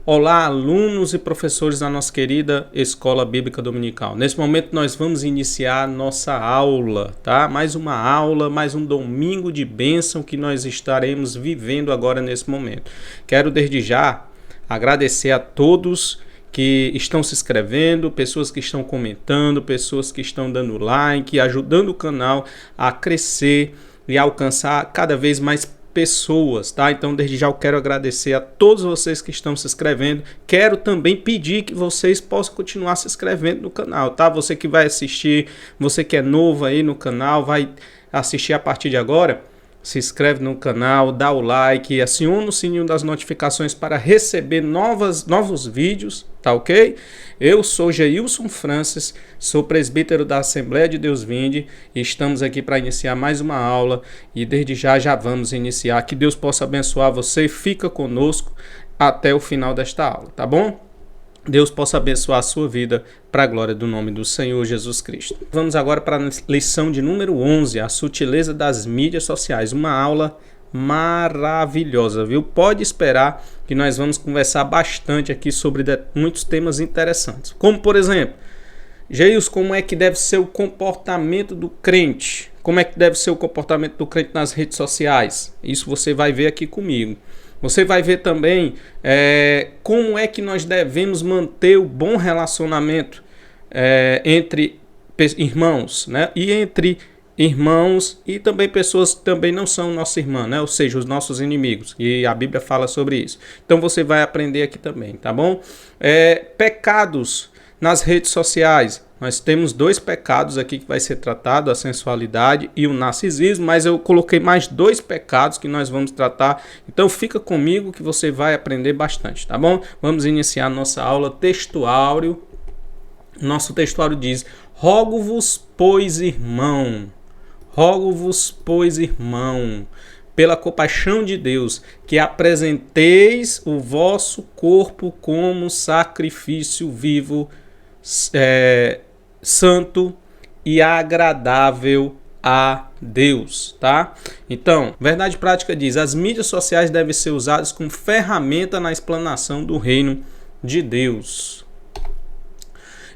Olá, alunos e professores da nossa querida Escola Bíblica Dominical. Nesse momento nós vamos iniciar nossa aula, tá? Mais uma aula, mais um domingo de bênção que nós estaremos vivendo agora nesse momento. Quero desde já agradecer a todos que estão se inscrevendo, pessoas que estão comentando, pessoas que estão dando like, ajudando o canal a crescer e alcançar cada vez mais pessoas, tá? Então, desde já eu quero agradecer a todos vocês que estão se inscrevendo. Quero também pedir que vocês possam continuar se inscrevendo no canal, tá? Você que vai assistir, você que é novo aí no canal, vai assistir a partir de agora, se inscreve no canal, dá o like, aciona o sininho das notificações para receber novos vídeos, tá ok? Eu sou Geilson Francis, sou presbítero da Assembleia de Deus Vinde e estamos aqui para iniciar mais uma aula e desde já vamos iniciar. Que Deus possa abençoar você, fica conosco até o final desta aula, tá bom? Deus possa abençoar a sua vida para a glória do nome do Senhor Jesus Cristo. Vamos agora para a lição de número 11, a sutileza das mídias sociais. Uma aula maravilhosa, viu? Pode esperar que nós vamos conversar bastante aqui sobre muitos temas interessantes. Como, por exemplo, Geils, como é que deve ser o comportamento do crente? Como é que deve ser o comportamento do crente nas redes sociais? Isso você vai ver aqui comigo. Você vai ver também como é que nós devemos manter o bom relacionamento entre irmãos, né? E entre irmãos e também pessoas que também não são nossa irmã, né? Ou seja, os nossos inimigos. E a Bíblia fala sobre isso. Então você vai aprender aqui também, tá bom? Pecados nas redes sociais. Nós temos dois pecados aqui que vai ser tratado, a sensualidade e o narcisismo, mas eu coloquei mais dois pecados que nós vamos tratar. Então fica comigo que você vai aprender bastante, tá bom? Vamos iniciar nossa aula textuário. Nosso textuário diz: rogo-vos, pois, irmão, pela compaixão de Deus, que apresenteis o vosso corpo como sacrifício vivo, santo e agradável a Deus, tá? Então, Verdade Prática diz: as mídias sociais devem ser usadas como ferramenta na explanação do reino de Deus.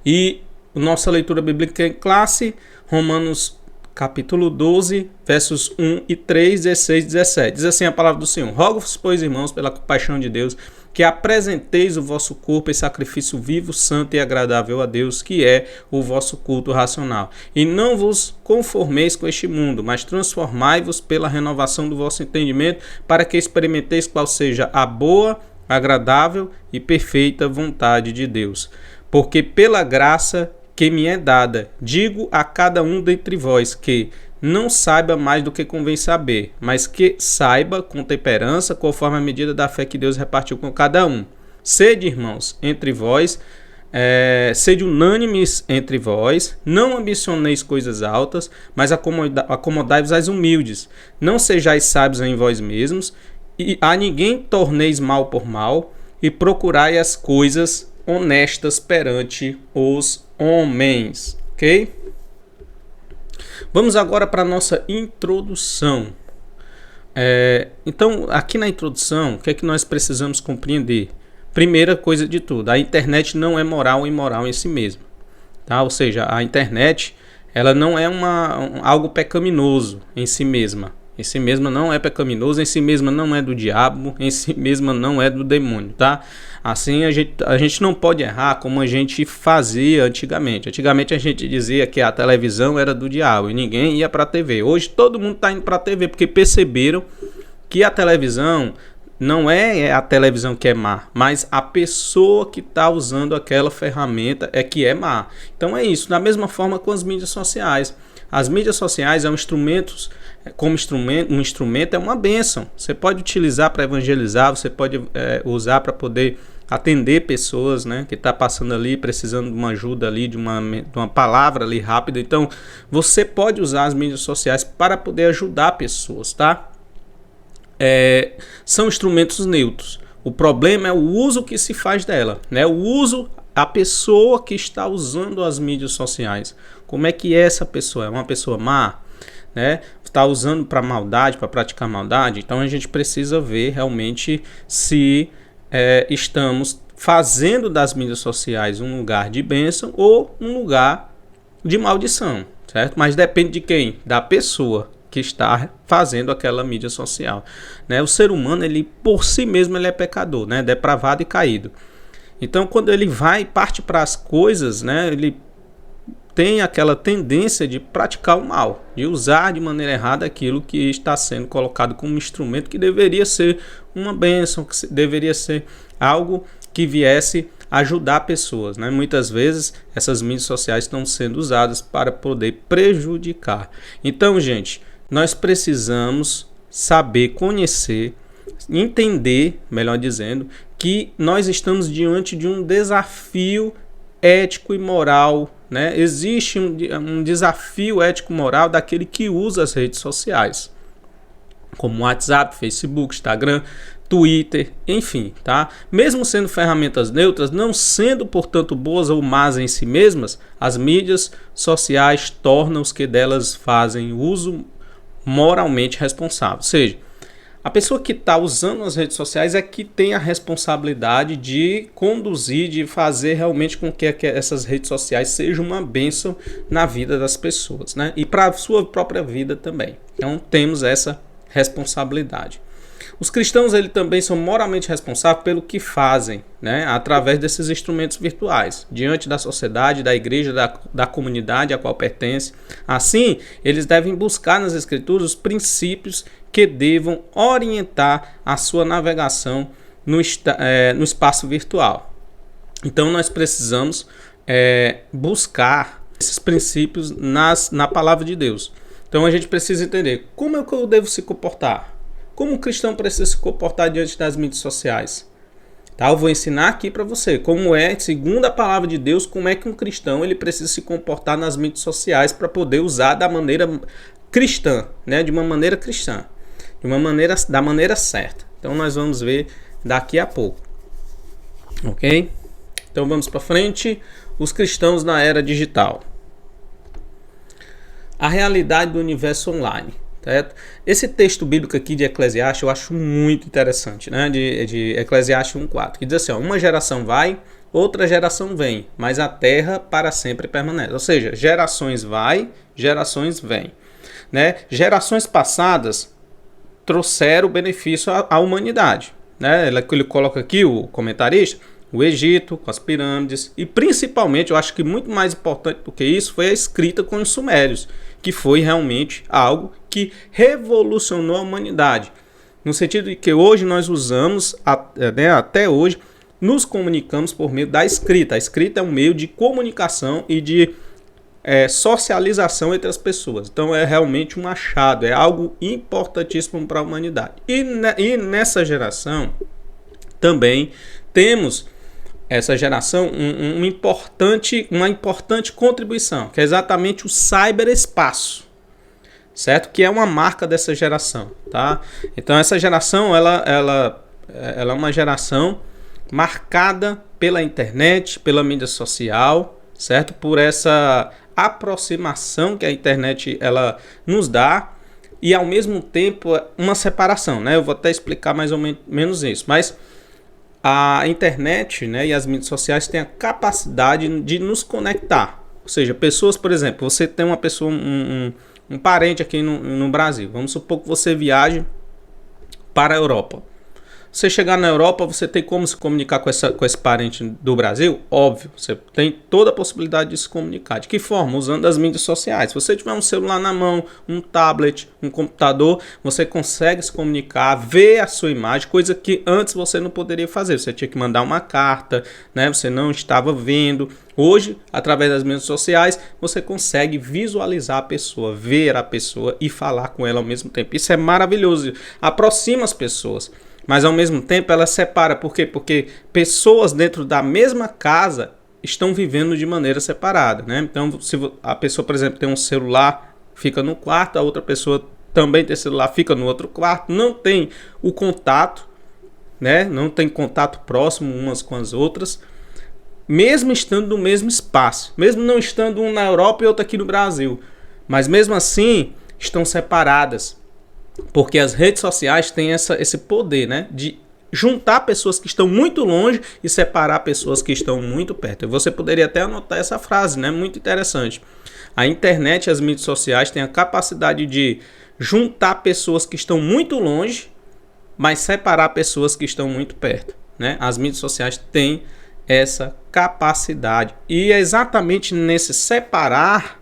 E nossa leitura bíblica em classe, Romanos capítulo 12, versos 1 e 3, 16 e 17. Diz assim a palavra do Senhor: rogo-vos, pois, irmãos, pela compaixão de Deus, que apresenteis o vosso corpo em sacrifício vivo, santo e agradável a Deus, que é o vosso culto racional. E não vos conformeis com este mundo, mas transformai-vos pela renovação do vosso entendimento, para que experimenteis qual seja a boa, agradável e perfeita vontade de Deus. Porque pela graça que me é dada, digo a cada um dentre vós que não saiba mais do que convém saber, mas que saiba com temperança, conforme a medida da fé que Deus repartiu com cada um. Sede, irmãos, entre vós, sede unânimes entre vós, não ambicioneis coisas altas, mas acomodai-vos às humildes. Não sejais sábios em vós mesmos, e a ninguém torneis mal por mal, e procurai as coisas honestas perante os homens, ok? Vamos agora para a nossa introdução. Então, aqui na introdução, o que é que nós precisamos compreender? Primeira coisa de tudo, a internet não é moral e imoral em si mesma, tá? Ou seja, a internet, ela não é algo pecaminoso em si mesma. Em si mesma não é pecaminoso, em si mesma não é do diabo, em si mesma não é do demônio, tá? Assim a gente não pode errar como a gente fazia antigamente. Antigamente a gente dizia que a televisão era do diabo e ninguém ia para a TV. Hoje todo mundo está indo para a TV porque perceberam que a televisão não é a televisão que é má, mas a pessoa que está usando aquela ferramenta é que é má. Então é isso, da mesma forma com as mídias sociais. As mídias sociais um instrumento é uma bênção. Você pode utilizar para evangelizar, você pode usar para poder atender pessoas, né, que está passando ali, precisando de uma ajuda ali, de uma palavra ali rápida. Então, você pode usar as mídias sociais para poder ajudar pessoas, tá? São instrumentos neutros. O problema é o uso que se faz dela, né? O uso, a pessoa que está usando as mídias sociais. Como é que é essa pessoa? É uma pessoa má, né? Está usando para maldade, para praticar maldade? Então a gente precisa ver realmente se estamos fazendo das mídias sociais um lugar de bênção ou um lugar de maldição, certo? Mas depende de quem? Da pessoa que está fazendo aquela mídia social, né? O ser humano, ele por si mesmo, ele é pecador, né? Depravado e caído. Então, quando ele parte para as coisas, né? Ele tem aquela tendência de praticar o mal, de usar de maneira errada aquilo que está sendo colocado como instrumento que deveria ser uma bênção, que deveria ser algo que viesse ajudar pessoas, né? Muitas vezes essas mídias sociais estão sendo usadas para poder prejudicar. Então, gente, nós precisamos saber, conhecer, entender, melhor dizendo, que nós estamos diante de um desafio ético e moral, né? Existe um desafio ético-moral daquele que usa as redes sociais, como WhatsApp, Facebook, Instagram, Twitter, enfim, tá? Mesmo sendo ferramentas neutras, não sendo, portanto, boas ou más em si mesmas, as mídias sociais tornam os que delas fazem uso moralmente responsável. Ou seja, a pessoa que está usando as redes sociais é que tem a responsabilidade de conduzir, de fazer realmente com que essas redes sociais sejam uma bênção na vida das pessoas, né? E para a sua própria vida também. Então temos essa responsabilidade. Os cristãos, eles também são moralmente responsáveis pelo que fazem, né? Através desses instrumentos virtuais, diante da sociedade, da igreja, da comunidade a qual pertence. Assim, eles devem buscar nas escrituras os princípios que devam orientar a sua navegação no espaço virtual. Então, nós precisamos buscar esses princípios na palavra de Deus. Então, a gente precisa entender como é que eu devo se comportar. Como um cristão precisa se comportar diante das mídias sociais? Tá? Eu vou ensinar aqui para você como segundo a palavra de Deus, como é que um cristão ele precisa se comportar nas mídias sociais para poder usar da maneira cristã, né? De uma maneira cristã, da maneira certa. Então nós vamos ver daqui a pouco, ok? Então vamos para frente. Os cristãos na era digital. A realidade do universo online. Certo? Esse texto bíblico aqui de Eclesiastes eu acho muito interessante, né? de Eclesiastes 1:4, que diz assim, ó, uma geração vai, outra geração vem, mas a terra para sempre permanece. Ou seja, gerações vai, gerações vêm, né? Gerações passadas trouxeram benefício à humanidade, né? Ele coloca aqui, o comentarista, o Egito, com as pirâmides, e principalmente, eu acho que muito mais importante do que isso, foi a escrita com os sumérios, que foi realmente algo que revolucionou a humanidade. No sentido de que hoje nós usamos, até hoje, nos comunicamos por meio da escrita. A escrita é um meio de comunicação e de socialização entre as pessoas. Então é realmente um achado, é algo importantíssimo para a humanidade. E nessa geração também temos essa geração uma importante contribuição, que é exatamente o cyberespaço, certo? Que é uma marca dessa geração, tá? Então essa geração ela é uma geração marcada pela internet, pela mídia social, certo? Por essa aproximação que a internet ela nos dá e ao mesmo tempo uma separação, né? Eu vou até explicar mais ou menos isso, mas a internet, né, e as mídias sociais têm a capacidade de nos conectar. Ou seja, pessoas, por exemplo, você tem uma pessoa, um parente aqui no Brasil. Vamos supor que você viaje para a Europa. Você chegar na Europa, você tem como se comunicar com esse parente do Brasil? Óbvio, você tem toda a possibilidade de se comunicar. De que forma? Usando as mídias sociais. Se você tiver um celular na mão, um tablet, um computador, você consegue se comunicar, ver a sua imagem, coisa que antes você não poderia fazer. Você tinha que mandar uma carta, né? Você não estava vendo. Hoje, através das mídias sociais, você consegue visualizar a pessoa, ver a pessoa e falar com ela ao mesmo tempo. Isso é maravilhoso, aproxima as pessoas. Mas ao mesmo tempo ela separa. Por quê? Porque pessoas dentro da mesma casa estão vivendo de maneira separada, né? Então, se a pessoa, por exemplo, tem um celular, fica no quarto, a outra pessoa também tem celular, fica no outro quarto, não tem o contato, né? Não tem contato próximo umas com as outras, mesmo estando no mesmo espaço, mesmo não estando um na Europa e outro aqui no Brasil, mas mesmo assim estão separadas. Porque as redes sociais têm esse poder, né, de juntar pessoas que estão muito longe e separar pessoas que estão muito perto. Você poderia até anotar essa frase, né? Muito interessante. A internet e as mídias sociais têm a capacidade de juntar pessoas que estão muito longe, mas separar pessoas que estão muito perto, né? As mídias sociais têm essa capacidade. E é exatamente nesse separar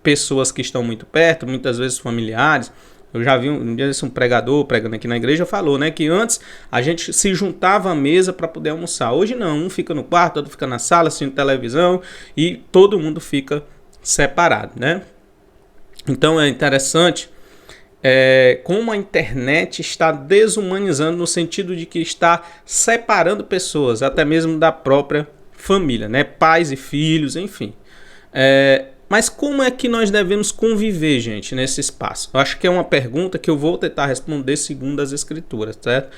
pessoas que estão muito perto, muitas vezes familiares. Eu já vi um dia um pregador pregando aqui na igreja falou, né, que antes a gente se juntava à mesa para poder almoçar. Hoje não, um fica no quarto, outro fica na sala assistindo televisão e todo mundo fica separado, né? Então é interessante como a internet está desumanizando no sentido de que está separando pessoas, até mesmo da própria família, né? Pais e filhos, enfim. Mas como é que nós devemos conviver, gente, nesse espaço? Eu acho que é uma pergunta que eu vou tentar responder segundo as Escrituras, certo?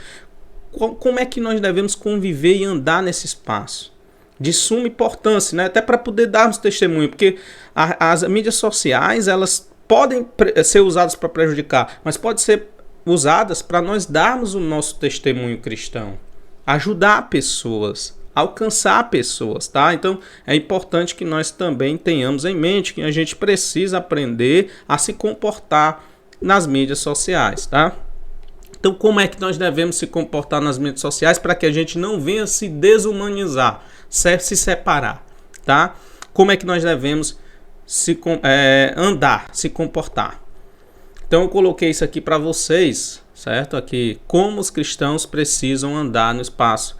Como é que nós devemos conviver e andar nesse espaço? De suma importância, né? Até para poder darmos testemunho, porque as mídias sociais, elas podem ser usadas para prejudicar, mas podem ser usadas para nós darmos o nosso testemunho cristão, ajudar pessoas, alcançar pessoas, tá? Então é importante que nós também tenhamos em mente que a gente precisa aprender a se comportar nas mídias sociais, tá? Então como é que nós devemos se comportar nas mídias sociais para que a gente não venha se desumanizar, se separar, tá? Como é que nós devemos andar, se comportar? Então eu coloquei isso aqui para vocês, certo? Aqui, como os cristãos precisam andar no espaço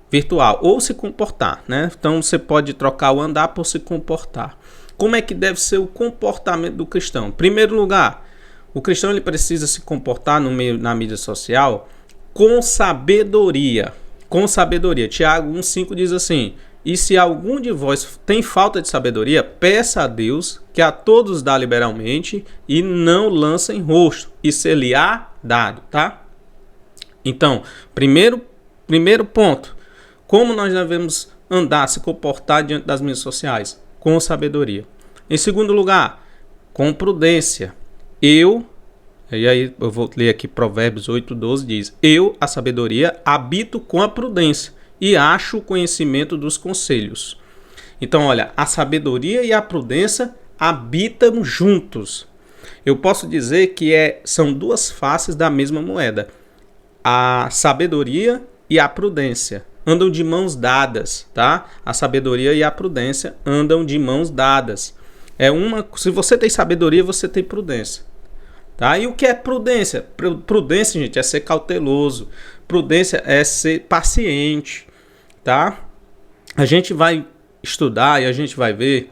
virtual, ou se comportar, né? Então você pode trocar o andar por se comportar. Como é que deve ser o comportamento do cristão? Em primeiro lugar, o cristão ele precisa se comportar na mídia social com sabedoria. Com sabedoria. Tiago 1,5 diz assim: e se algum de vós tem falta de sabedoria, peça a Deus, que a todos dá liberalmente, e não lança em rosto, e ser-lhe-á dado, tá? Então, primeiro ponto, como nós devemos andar, se comportar diante das mídias sociais? Com sabedoria. Em segundo lugar, com prudência. E aí eu vou ler aqui Provérbios 8,12, diz: eu, a sabedoria, habito com a prudência, e acho o conhecimento dos conselhos. Então, olha, a sabedoria e a prudência habitam juntos. Eu posso dizer que são duas faces da mesma moeda. A sabedoria e a prudência andam de mãos dadas, tá? A sabedoria e a prudência andam de mãos dadas. Se você tem sabedoria, você tem prudência. Tá? E o que é prudência? Prudência, gente, é ser cauteloso. Prudência é ser paciente, tá? A gente vai estudar e a gente vai ver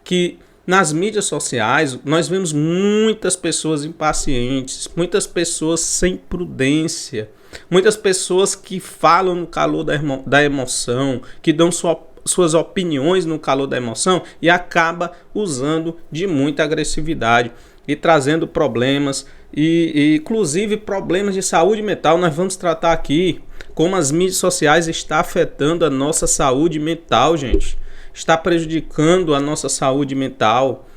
que nas mídias sociais nós vemos muitas pessoas impacientes, muitas pessoas sem prudência, muitas pessoas que falam no calor da emoção, que dão suas opiniões no calor da emoção e acaba usando de muita agressividade e trazendo problemas, e inclusive problemas de saúde mental. Nós vamos tratar aqui como as mídias sociais estão afetando a nossa saúde mental, gente. Está prejudicando a nossa saúde mental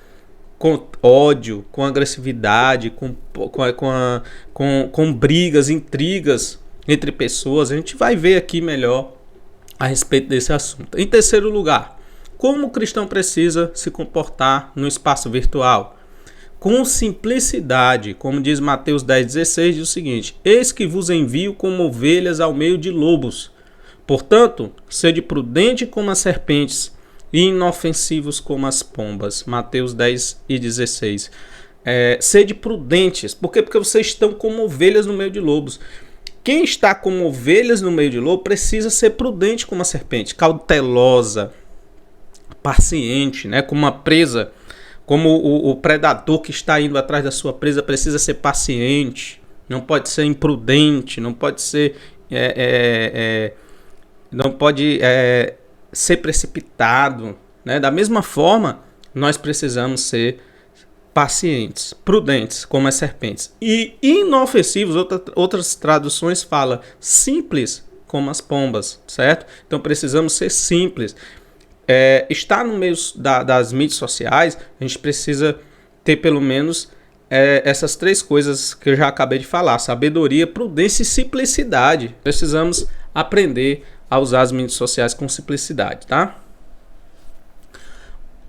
com ódio, com agressividade, com brigas, intrigas entre pessoas. A gente vai ver aqui melhor a respeito desse assunto. Em terceiro lugar, como o cristão precisa se comportar no espaço virtual? Com simplicidade, como diz Mateus 10,16, diz o seguinte: eis que vos envio como ovelhas ao meio de lobos. Portanto, sede prudente como as serpentes e inofensivos como as pombas. Mateus 10:16. Sede prudentes. Por quê? Porque vocês estão como ovelhas no meio de lobos. Quem está como ovelhas no meio de lobo precisa ser prudente como a serpente, cautelosa, paciente, né? Como uma presa. Como o predador que está indo atrás da sua presa precisa ser paciente, não pode ser imprudente, não pode ser ser precipitado, né? Da mesma forma, nós precisamos ser pacientes, prudentes como as serpentes e inofensivos. Outras traduções falam simples como as pombas, certo? Então precisamos ser simples. Estar no meio das mídias sociais, a gente precisa ter pelo menos essas três coisas que eu já acabei de falar: sabedoria, prudência e simplicidade. Precisamos aprender a usar as mídias sociais com simplicidade, tá?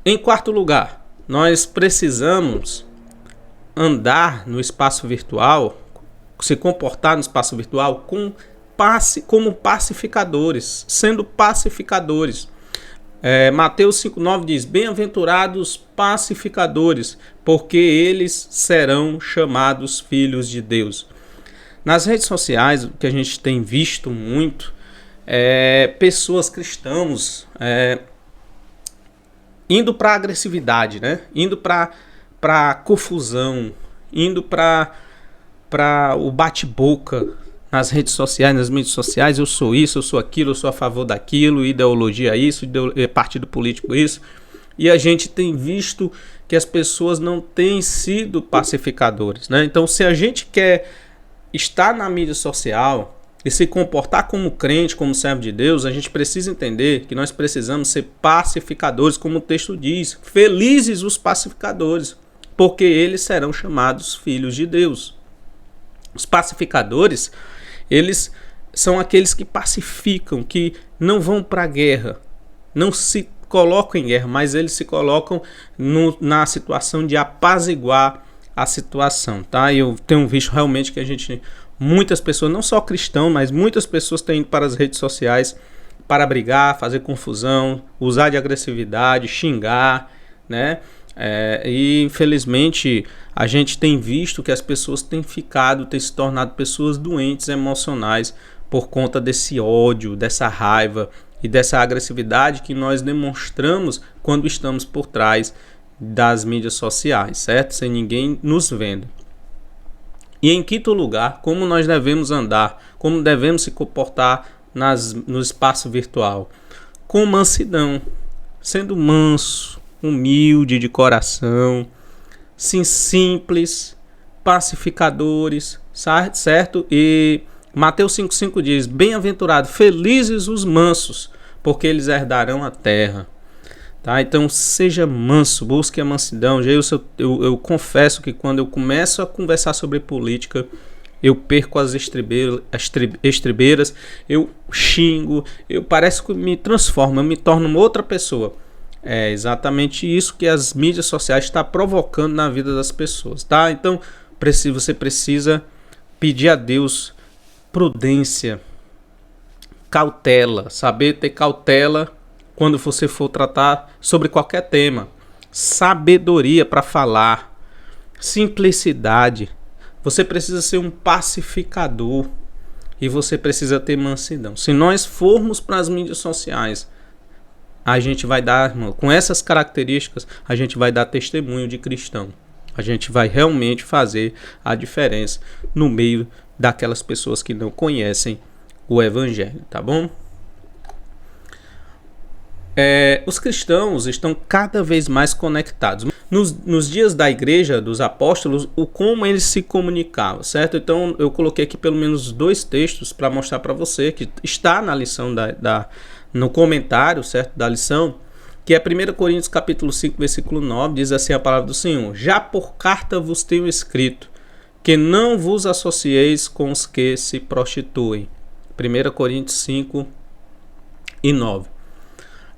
Em quarto lugar, nós precisamos andar no espaço virtual, se comportar no espaço virtual como pacificadores, sendo pacificadores. Mateus 5,9 diz: bem-aventurados pacificadores, porque eles serão chamados filhos de Deus. Nas redes sociais, o que a gente tem visto muito é pessoas cristãos indo para agressividade, né? Indo para confusão, indo para o bate-boca nas redes sociais, nas mídias sociais. Eu sou isso, eu sou aquilo, eu sou a favor daquilo, ideologia isso, partido político isso. E a gente tem visto que as pessoas não têm sido pacificadores, né? Então, se a gente quer estar na mídia social e se comportar como crente, como servo de Deus, a gente precisa entender que nós precisamos ser pacificadores, como o texto diz. Felizes os pacificadores, porque eles serão chamados filhos de Deus. Os pacificadores, eles são aqueles que pacificam, que não vão para a guerra, não se colocam em guerra, mas eles se colocam na situação de apaziguar a situação, tá? Eu tenho visto realmente que muitas pessoas, não só cristãos, mas muitas pessoas têm ido para as redes sociais para brigar, fazer confusão, usar de agressividade, xingar, né? E infelizmente a gente tem visto que as pessoas têm se tornado pessoas doentes emocionais por conta desse ódio, dessa raiva e dessa agressividade que nós demonstramos quando estamos por trás das mídias sociais, certo? Sem ninguém nos vendo. E em quinto lugar, como nós devemos andar, como devemos se comportar no espaço virtual? Com mansidão, sendo manso, humilde de coração, sim, simples, pacificadores, certo? E Mateus 5,5 diz: bem-aventurados, felizes os mansos, porque eles herdarão a terra. Tá? Então seja manso, busque a mansidão. Eu confesso que quando eu começo a conversar sobre política, eu perco as estribeiras, eu xingo, parece que me transformo, eu me torno uma outra pessoa. É exatamente isso que as mídias sociais estão provocando na vida das pessoas, tá? Então você precisa pedir a Deus prudência, cautela, saber ter cautela quando você for tratar sobre qualquer tema, sabedoria para falar, simplicidade. Você precisa ser um pacificador e você precisa ter mansidão. Se nós formos para as mídias sociais, a gente vai dar, com essas características, a gente vai dar testemunho de cristão. A gente vai realmente fazer a diferença no meio daquelas pessoas que não conhecem o Evangelho, tá bom? Os cristãos estão cada vez mais conectados. Nos dias da igreja, dos apóstolos, como eles se comunicavam, certo? Então eu coloquei aqui pelo menos 2 textos para mostrar para você, que está na lição no comentário, certo, da lição, que é 1 Coríntios capítulo 5, versículo 9, diz assim a palavra do Senhor: já por carta vos tenho escrito, que não vos associeis com os que se prostituem. 1 Coríntios 5 e 9.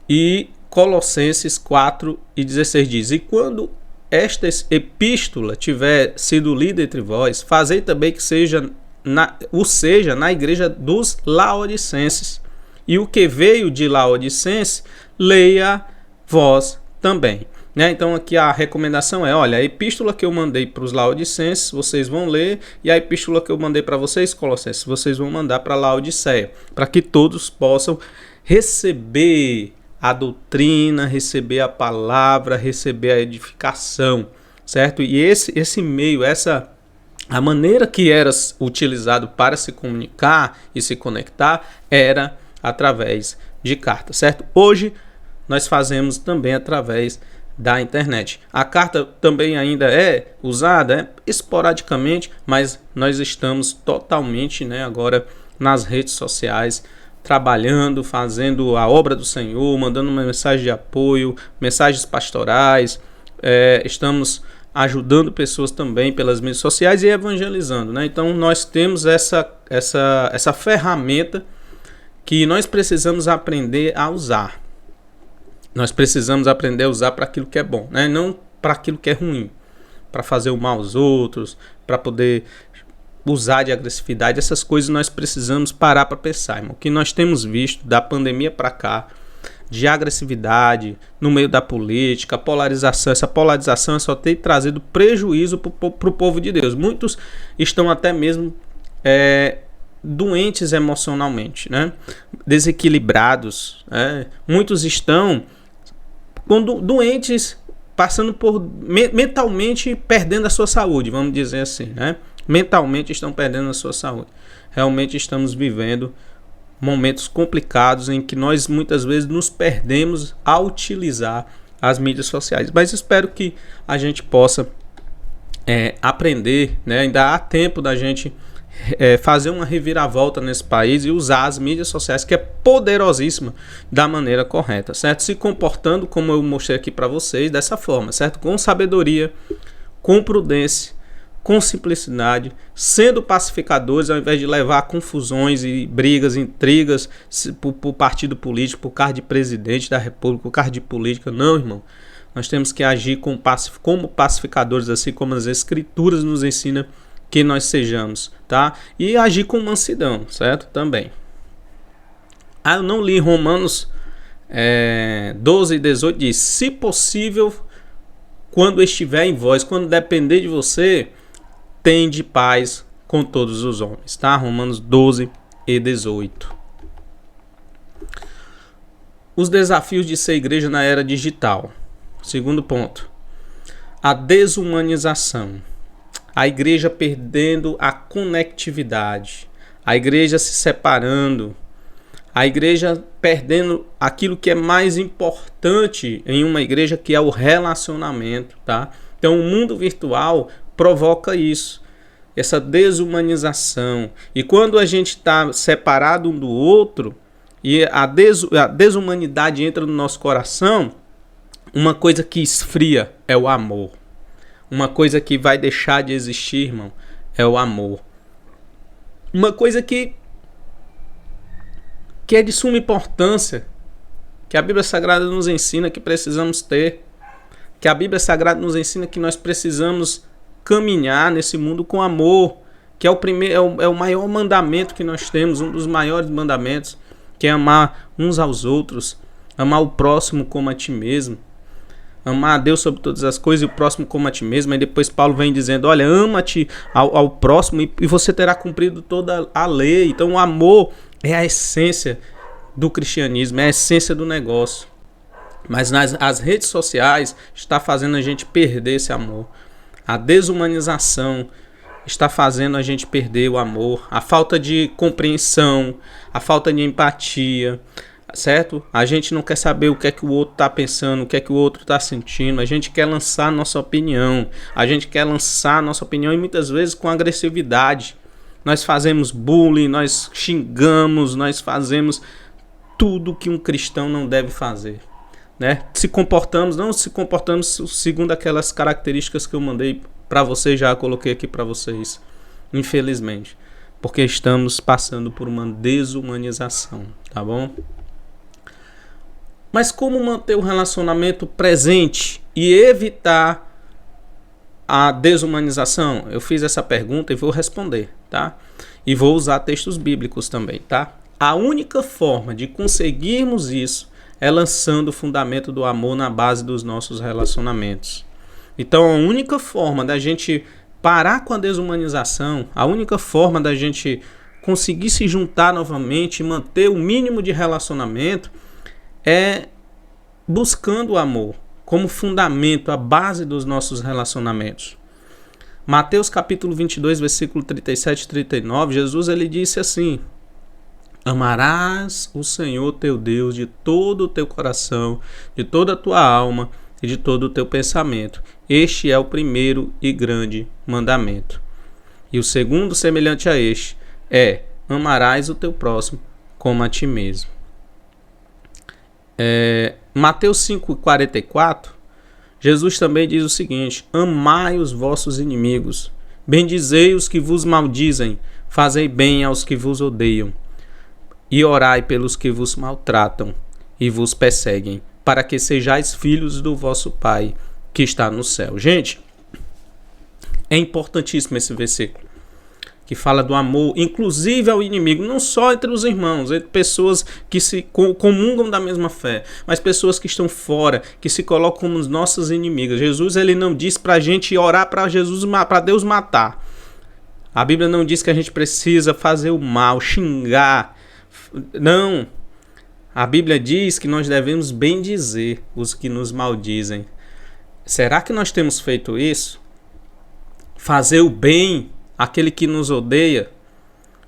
E Colossenses 4:16 diz: e quando esta epístola tiver sido lida entre vós, fazei também que seja na igreja dos Laodicenses. E o que veio de Laodicense, leia vós também. Né? Então aqui a recomendação é: olha, a epístola que eu mandei para os Laodicenses, vocês vão ler, e a epístola que eu mandei para vocês, Colossenses, vocês vão mandar para Laodiceia, para que todos possam receber a doutrina, receber a palavra, receber a edificação, certo? E esse meio, a maneira que era utilizado para se comunicar e se conectar era através de carta, certo? Hoje nós fazemos também através da internet. A carta também ainda é usada esporadicamente, mas nós estamos totalmente, agora nas redes sociais, trabalhando, fazendo a obra do Senhor, mandando uma mensagem de apoio, mensagens pastorais. Estamos ajudando pessoas também pelas mídias sociais e evangelizando, né? Então nós temos essa ferramenta que nós precisamos aprender a usar. Nós precisamos aprender a usar para aquilo que é bom, né? Não para aquilo que é ruim, para fazer o mal aos outros, para poder usar de agressividade. Essas coisas nós precisamos parar para pensar, irmão. O que nós temos visto da pandemia para cá, de agressividade no meio da política, polarização, essa polarização só tem trazido prejuízo para o povo de Deus. Muitos estão até mesmo doentes emocionalmente, né? Desequilibrados, né? Muitos estão doentes, passando por mentalmente perdendo a sua saúde, vamos dizer assim, né? Mentalmente estão perdendo a sua saúde. Realmente estamos vivendo momentos complicados em que nós muitas vezes nos perdemos a utilizar as mídias sociais. Mas espero que a gente possa aprender, né? Ainda há tempo da gente fazer uma reviravolta nesse país e usar as mídias sociais, que é poderosíssima, da maneira correta, certo? Se comportando como eu mostrei aqui para vocês, dessa forma, certo? Com sabedoria, com prudência, com simplicidade, sendo pacificadores ao invés de levar confusões e brigas, intrigas por partido político, por cargo de presidente da república, por cargo de política. Não, irmão. Nós temos que agir como pacificadores, assim como as escrituras nos ensinam que nós sejamos, tá? E agir com mansidão, certo? Também. Eu não li Romanos 12 e 18, diz: se possível, quando estiver em vós, quando depender de você, tende paz com todos os homens, tá? Romanos 12 e 18. Os desafios de ser igreja na era digital. Segundo ponto, a desumanização. A igreja perdendo a conectividade, a igreja se separando, a igreja perdendo aquilo que é mais importante em uma igreja, que é o relacionamento, tá? Então o mundo virtual provoca isso, essa desumanização. E quando a gente está separado um do outro e a desumanidade entra no nosso coração, uma coisa que esfria é o amor. Uma coisa que vai deixar de existir, irmão, é o amor. Uma coisa que é de suma importância, que a Bíblia Sagrada nos ensina que precisamos ter, que a Bíblia Sagrada nos ensina que nós precisamos caminhar nesse mundo com amor, que é o maior mandamento que nós temos, um dos maiores mandamentos, que é amar uns aos outros, amar o próximo como a ti mesmo. Amar a Deus sobre todas as coisas e o próximo como a ti mesmo. E depois Paulo vem dizendo, olha, ama-te ao próximo e você terá cumprido toda a lei. Então o amor é a essência do cristianismo, é a essência do negócio. Mas as redes sociais está fazendo a gente perder esse amor. A desumanização está fazendo a gente perder o amor. A falta de compreensão, a falta de empatia, certo? A gente não quer saber o que é que o outro está pensando, o que é que o outro está sentindo. A gente quer lançar nossa opinião. A gente quer lançar nossa opinião e muitas vezes com agressividade. Nós fazemos bullying, nós xingamos, nós fazemos tudo que um cristão não deve fazer, né? Não se comportamos segundo aquelas características que eu mandei para vocês, já coloquei aqui para vocês, infelizmente, porque estamos passando por uma desumanização, tá bom? Mas como manter o relacionamento presente e evitar a desumanização? Eu fiz essa pergunta e vou responder, tá? E vou usar textos bíblicos também, tá? A única forma de conseguirmos isso é lançando o fundamento do amor na base dos nossos relacionamentos. Então a única forma da gente parar com a desumanização, a única forma da gente conseguir se juntar novamente e manter o mínimo de relacionamento é buscando o amor como fundamento, a base dos nossos relacionamentos. Mateus capítulo 22, versículo 37 e 39, Jesus ele disse assim: amarás o Senhor teu Deus de todo o teu coração, de toda a tua alma e de todo o teu pensamento. Este é o primeiro e grande mandamento. E o segundo, semelhante a este, é: amarás o teu próximo como a ti mesmo. Mateus 5,44, Jesus também diz o seguinte: amai os vossos inimigos, bendizei os que vos maldizem, fazei bem aos que vos odeiam, e orai pelos que vos maltratam e vos perseguem, para que sejais filhos do vosso Pai que está no céu. Gente, é importantíssimo esse versículo, que fala do amor, inclusive ao inimigo, não só entre os irmãos, entre pessoas que se comungam da mesma fé, mas pessoas que estão fora, que se colocam como os nossos inimigos. Jesus, ele não diz para a gente orar para Deus matar. A Bíblia não diz que a gente precisa fazer o mal, xingar. Não. A Bíblia diz que nós devemos bendizer os que nos maldizem. Será que nós temos feito isso? Fazer o bem àquele que nos odeia,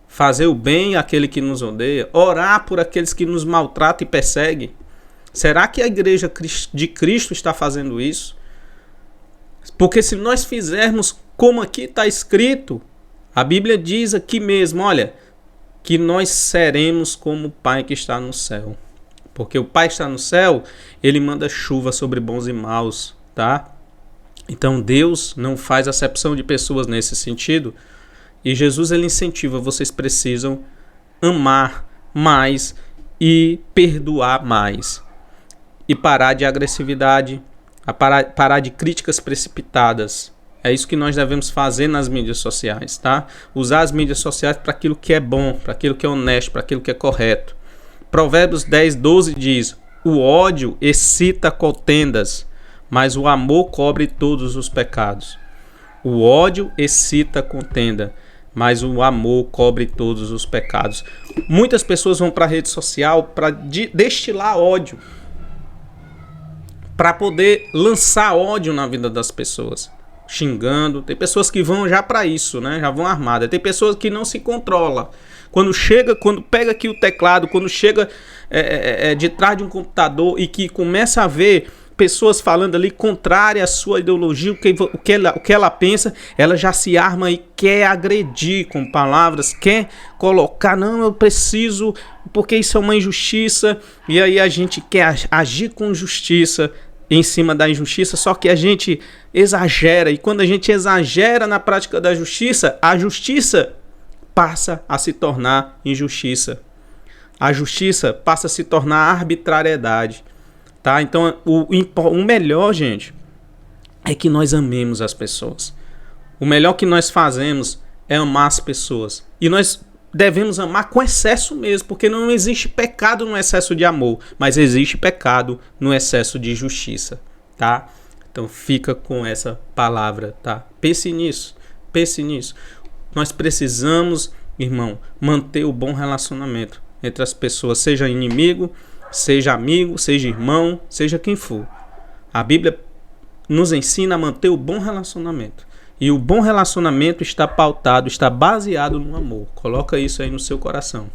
fazer o bem àquele que nos odeia, orar por aqueles que nos maltratam e perseguem. Será que a igreja de Cristo está fazendo isso? Porque se nós fizermos como aqui está escrito, a Bíblia diz aqui mesmo, olha, que nós seremos como o Pai que está no céu. Porque o Pai que está no céu, ele manda chuva sobre bons e maus, tá? Então Deus não faz acepção de pessoas nesse sentido. E Jesus, ele incentiva, vocês precisam amar mais e perdoar mais. E parar de agressividade, parar de críticas precipitadas. É isso que nós devemos fazer nas mídias sociais, tá? Usar as mídias sociais para aquilo que é bom, para aquilo que é honesto, para aquilo que é correto. Provérbios 10:12 diz: o ódio excita contendas, mas o amor cobre todos os pecados. O ódio excita contenda, mas o amor cobre todos os pecados. Muitas pessoas vão para a rede social para destilar ódio, para poder lançar ódio na vida das pessoas, xingando. Tem pessoas que vão já para isso, né? Já vão armadas. Tem pessoas que não se controlam. Quando pega aqui o teclado, quando chega de trás de um computador e que começa a ver pessoas falando ali contrária à sua ideologia, o que ela pensa, ela já se arma e quer agredir com palavras, quer colocar, não, eu preciso, porque isso é uma injustiça, e aí a gente quer agir com justiça em cima da injustiça, só que a gente exagera, e quando a gente exagera na prática da justiça, a justiça passa a se tornar injustiça. A justiça passa a se tornar arbitrariedade. Tá? Então, o melhor, gente, é que nós amemos as pessoas. O melhor que nós fazemos é amar as pessoas. E nós devemos amar com excesso mesmo, porque não existe pecado no excesso de amor, mas existe pecado no excesso de justiça, tá? Então, fica com essa palavra, tá? Pense nisso, pense nisso. Nós precisamos, irmão, manter o bom relacionamento entre as pessoas, seja inimigo, seja amigo, seja irmão, seja quem for. A Bíblia nos ensina a manter o bom relacionamento. E o bom relacionamento está pautado, está baseado no amor. Coloca isso aí no seu coração.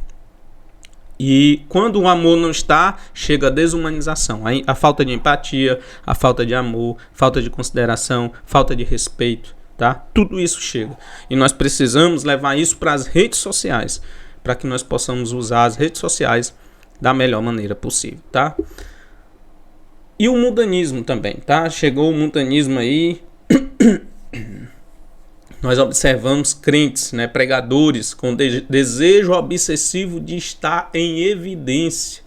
E quando o amor não está, chega a desumanização. A falta de empatia, a falta de amor, falta de consideração, falta de respeito, tá? Tudo isso chega. E nós precisamos levar isso para as redes sociais, para que nós possamos usar as redes sociais da melhor maneira possível, tá? E o mundanismo também, tá? Chegou o mundanismo aí. Nós observamos crentes, né, pregadores com desejo obsessivo de estar em evidência,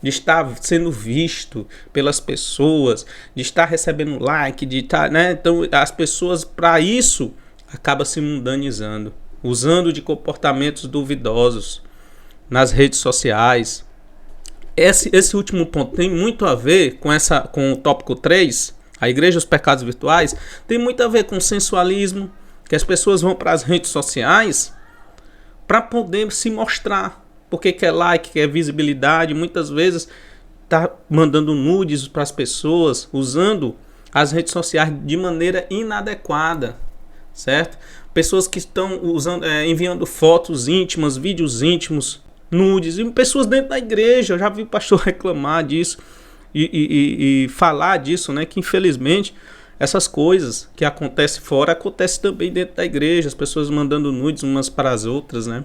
de estar sendo visto pelas pessoas, de estar recebendo like, de estar, né? Então as pessoas para isso acabam se mundanizando, usando de comportamentos duvidosos nas redes sociais. Esse último ponto tem muito a ver com o tópico 3, a igreja e os pecados virtuais, tem muito a ver com sensualismo, que as pessoas vão para as redes sociais para poder se mostrar, porque quer like, quer visibilidade, muitas vezes está mandando nudes para as pessoas, usando as redes sociais de maneira inadequada, certo? Pessoas que estão enviando fotos íntimas, vídeos íntimos, nudes, e pessoas dentro da igreja. Eu já vi o pastor reclamar disso e falar disso, né? Que infelizmente essas coisas que acontecem fora acontecem também dentro da igreja, as pessoas mandando nudes umas para as outras, né?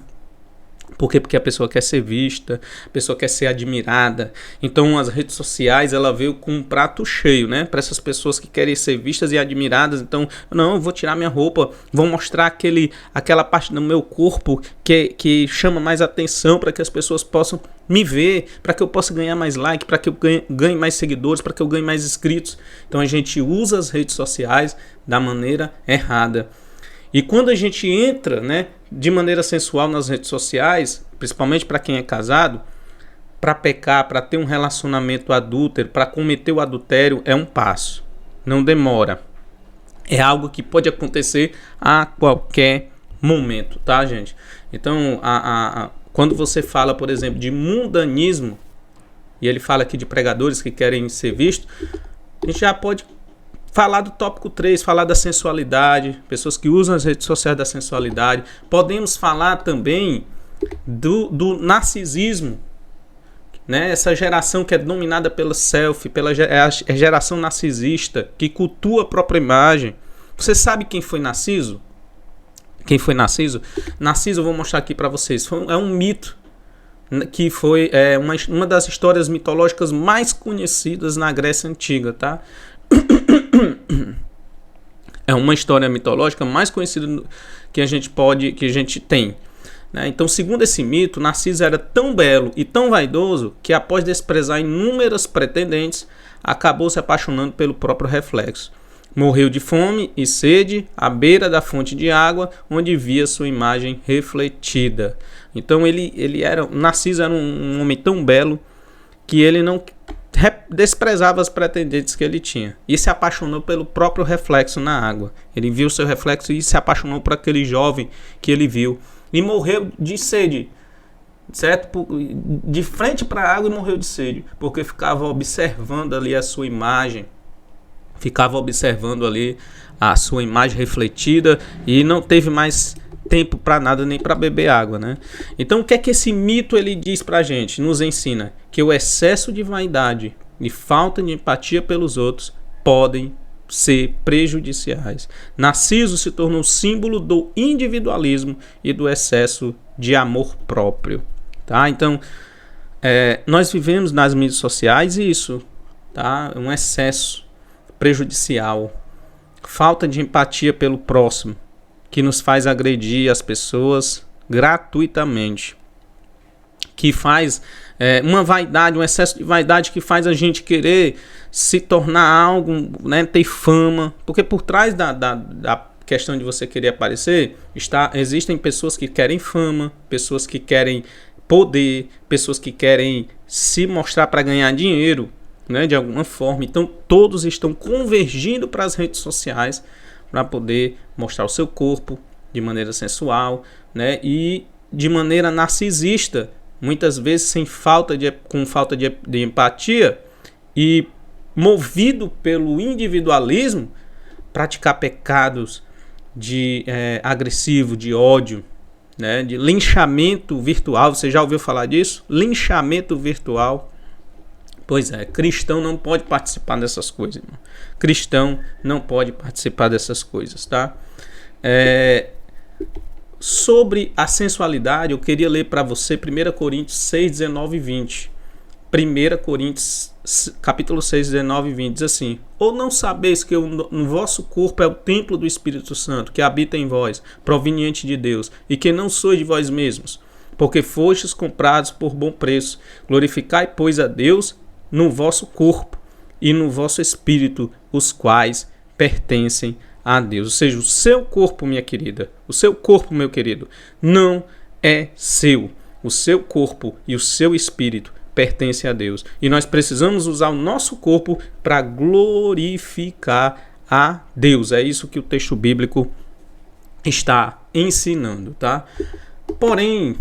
Por quê? Porque a pessoa quer ser vista, a pessoa quer ser admirada. Então as redes sociais, ela veio com um prato cheio, né? Para essas pessoas que querem ser vistas e admiradas. Então, não, eu vou tirar minha roupa, vou mostrar aquela parte do meu corpo que chama mais atenção para que as pessoas possam me ver, para que eu possa ganhar mais like, para que eu ganhe mais seguidores, para que eu ganhe mais inscritos. Então a gente usa as redes sociais da maneira errada. E quando a gente entra, né, de maneira sensual nas redes sociais, principalmente para quem é casado, para pecar, para ter um relacionamento adúltero, para cometer o adultério, é um passo. Não demora. É algo que pode acontecer a qualquer momento, tá, gente? Então, quando você fala, por exemplo, de mundanismo, e ele fala aqui de pregadores que querem ser vistos, a gente já pode falar do tópico 3, falar da sensualidade, pessoas que usam as redes sociais da sensualidade. Podemos falar também do narcisismo, né? Essa geração que é dominada pelo selfie, pela geração narcisista, que cultua a própria imagem. Você sabe quem foi Narciso? Quem foi Narciso? Narciso, eu vou mostrar aqui para vocês. É um mito que foi uma das histórias mitológicas mais conhecidas na Grécia Antiga, tá? É uma história mitológica mais conhecida que a gente tem, né? Então, segundo esse mito, Narciso era tão belo e tão vaidoso que, após desprezar inúmeras pretendentes, acabou se apaixonando pelo próprio reflexo. Morreu de fome e sede à beira da fonte de água, onde via sua imagem refletida. Então, Narciso era um homem tão belo que ele não desprezava as pretendentes que ele tinha e se apaixonou pelo próprio reflexo na água. Ele viu seu reflexo e se apaixonou por aquele jovem que ele viu e morreu de sede, certo? De frente para a água, e morreu de sede porque ficava observando ali a sua imagem, ficava observando ali a sua imagem refletida e não teve mais tempo para nada, nem para beber água, né? Então, o que é que esse mito ele diz pra gente? Nos ensina que o excesso de vaidade e falta de empatia pelos outros podem ser prejudiciais. Narciso se tornou símbolo do individualismo e do excesso de amor próprio, tá? Então, nós vivemos nas mídias sociais isso, tá? Um excesso prejudicial, falta de empatia pelo próximo, que nos faz agredir as pessoas gratuitamente, que faz uma vaidade, um excesso de vaidade que faz a gente querer se tornar algo, né, ter fama, porque por trás da questão de você querer aparecer, existem pessoas que querem fama, pessoas que querem poder, pessoas que querem se mostrar para ganhar dinheiro, né, de alguma forma. Então todos estão convergindo para as redes sociais para poder mostrar o seu corpo de maneira sensual, né? E de maneira narcisista, muitas vezes com falta de empatia e movido pelo individualismo, praticar pecados de agressivo, de ódio, né? De linchamento virtual. Você já ouviu falar disso? Linchamento virtual. Pois é, cristão não pode participar dessas coisas, irmão. Cristão não pode participar dessas coisas, tá? Sobre a sensualidade, eu queria ler para você 1 Coríntios 6, 19 e 20. 1 Coríntios, capítulo 6, 19 e 20, diz assim: ou não sabeis que no vosso corpo é o templo do Espírito Santo, que habita em vós, proveniente de Deus, e que não sois de vós mesmos, porque fostes comprados por bom preço. Glorificai, pois, a Deus no vosso corpo e no vosso espírito, os quais pertencem a Deus. Ou seja, o seu corpo, minha querida, o seu corpo, meu querido, não é seu. O seu corpo e o seu espírito pertencem a Deus. E nós precisamos usar o nosso corpo para glorificar a Deus. É isso que o texto bíblico está ensinando, tá? Porém,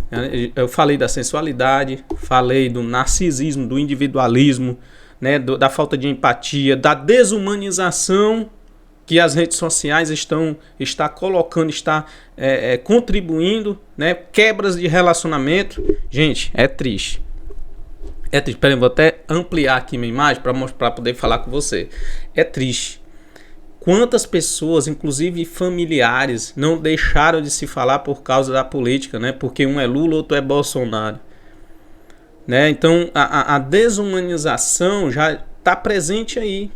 eu falei da sensualidade, falei do narcisismo, do individualismo, né, da falta de empatia, da desumanização que as redes sociais está colocando, está contribuindo, né, quebras de relacionamento. Gente, é triste. É triste. Peraí, vou até ampliar aqui minha imagem para poder falar com você. É triste Quantas pessoas, inclusive familiares, não deixaram de se falar por causa da política, né? Porque um é Lula, outro é Bolsonaro. Né? Então a desumanização já está presente aí.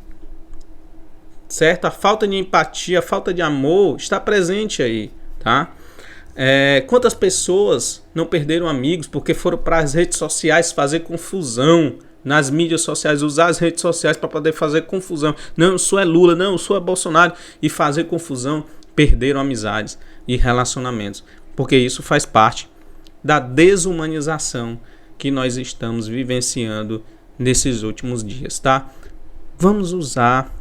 Certo? A falta de empatia, a falta de amor está presente aí. Tá? Quantas pessoas não perderam amigos porque foram para as redes sociais fazer confusão nas mídias sociais, usar as redes sociais para poder fazer confusão. Não, eu sou Lula, não, eu sou Bolsonaro. E fazer confusão, perderam amizades e relacionamentos. Porque isso faz parte da desumanização que nós estamos vivenciando nesses últimos dias, tá? Vamos usar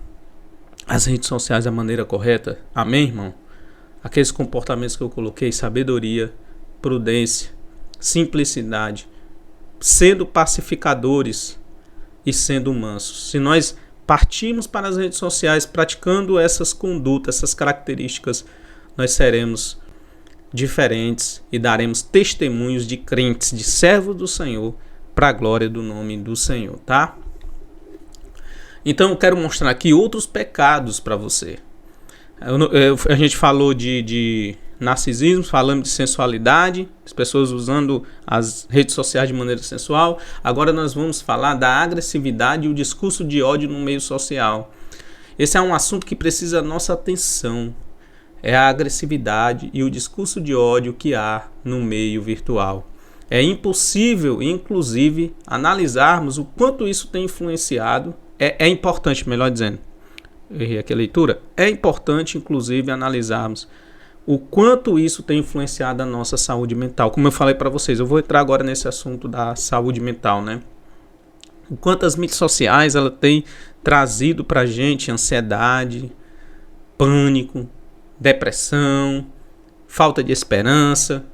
as redes sociais da maneira correta? Amém, irmão? Aqueles comportamentos que eu coloquei, sabedoria, prudência, simplicidade, sendo pacificadores e sendo mansos. Se nós partirmos para as redes sociais praticando essas condutas, essas características, nós seremos diferentes e daremos testemunhos de crentes, de servos do Senhor, para a glória do nome do Senhor, tá? Então eu quero mostrar aqui outros pecados para você. A gente falou de narcisismo, falamos de sensualidade, as pessoas usando as redes sociais de maneira sensual. Agora nós vamos falar da agressividade e o discurso de ódio no meio social. Esse é um assunto que precisa da nossa atenção. É a agressividade e o discurso de ódio que há no meio virtual. É impossível, inclusive, analisarmos o quanto isso tem influenciado. É importante, melhor dizendo, errei aqui a leitura. É importante, inclusive, analisarmos o quanto isso tem influenciado a nossa saúde mental. Como eu falei para vocês, eu vou entrar agora nesse assunto da saúde mental, né? O quanto as mídias sociais ela tem trazido para a gente ansiedade, pânico, depressão, falta de esperança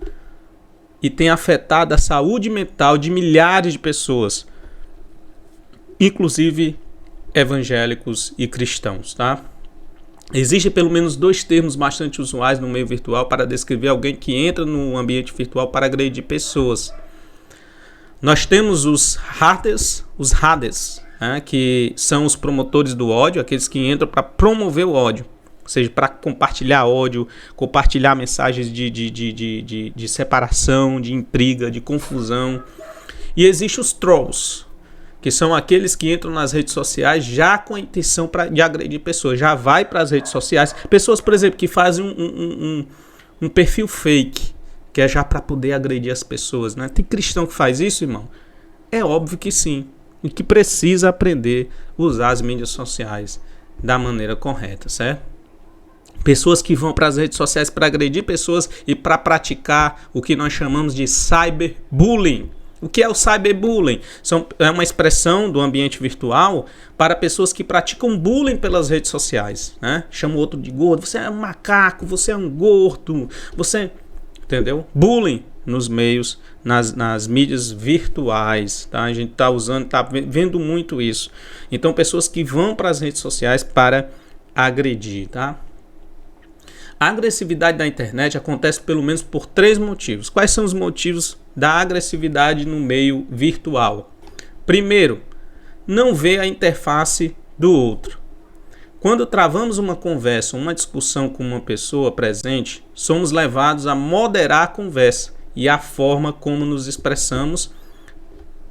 e tem afetado a saúde mental de milhares de pessoas, inclusive evangélicos e cristãos, tá? Existem pelo menos 2 termos bastante usuais no meio virtual para descrever alguém que entra no ambiente virtual para agredir pessoas. Nós temos os haters, né, que são os promotores do ódio, aqueles que entram para promover o ódio, ou seja, para compartilhar ódio, compartilhar mensagens de separação, de intriga, de confusão. E existem os trolls, que são aqueles que entram nas redes sociais já com a intenção de agredir pessoas, já vai para as redes sociais. Pessoas, por exemplo, que fazem um perfil fake, que é já para poder agredir as pessoas, né? Tem cristão que faz isso, irmão? É óbvio que sim, e que precisa aprender a usar as mídias sociais da maneira correta, certo? Pessoas que vão para as redes sociais para agredir pessoas e para praticar o que nós chamamos de cyberbullying. O que é o cyberbullying? É uma expressão do ambiente virtual para pessoas que praticam bullying pelas redes sociais, né? Chama o outro de gordo, você é um macaco, você é um gordo, você... Entendeu? Bullying nos meios, nas mídias virtuais, tá? A gente tá vendo muito isso. Então, pessoas que vão para as redes sociais para agredir, tá? A agressividade da internet acontece pelo menos por 3 motivos. Quais são os motivos da agressividade no meio virtual? Primeiro, não ver a interface do outro. Quando travamos uma conversa, uma discussão com uma pessoa presente, somos levados a moderar a conversa e a forma como nos expressamos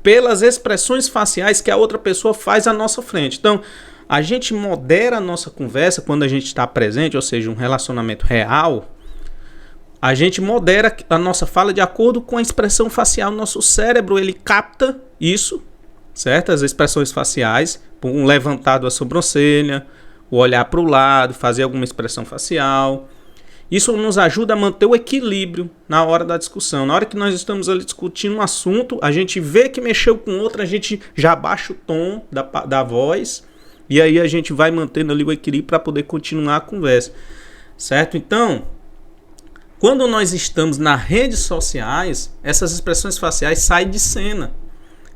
pelas expressões faciais que a outra pessoa faz à nossa frente. Então, a gente modera a nossa conversa quando a gente está presente, ou seja, um relacionamento real. A gente modera a nossa fala de acordo com a expressão facial. Nosso cérebro, ele capta isso, certo? As expressões faciais, um levantado a sobrancelha, o olhar para o lado, fazer alguma expressão facial. Isso nos ajuda a manter o equilíbrio na hora da discussão. Na hora que nós estamos ali discutindo um assunto, a gente vê que mexeu com outro, a gente já baixa o tom da voz e aí a gente vai mantendo ali o equilíbrio para poder continuar a conversa, certo? Então, quando nós estamos nas redes sociais, essas expressões faciais saem de cena.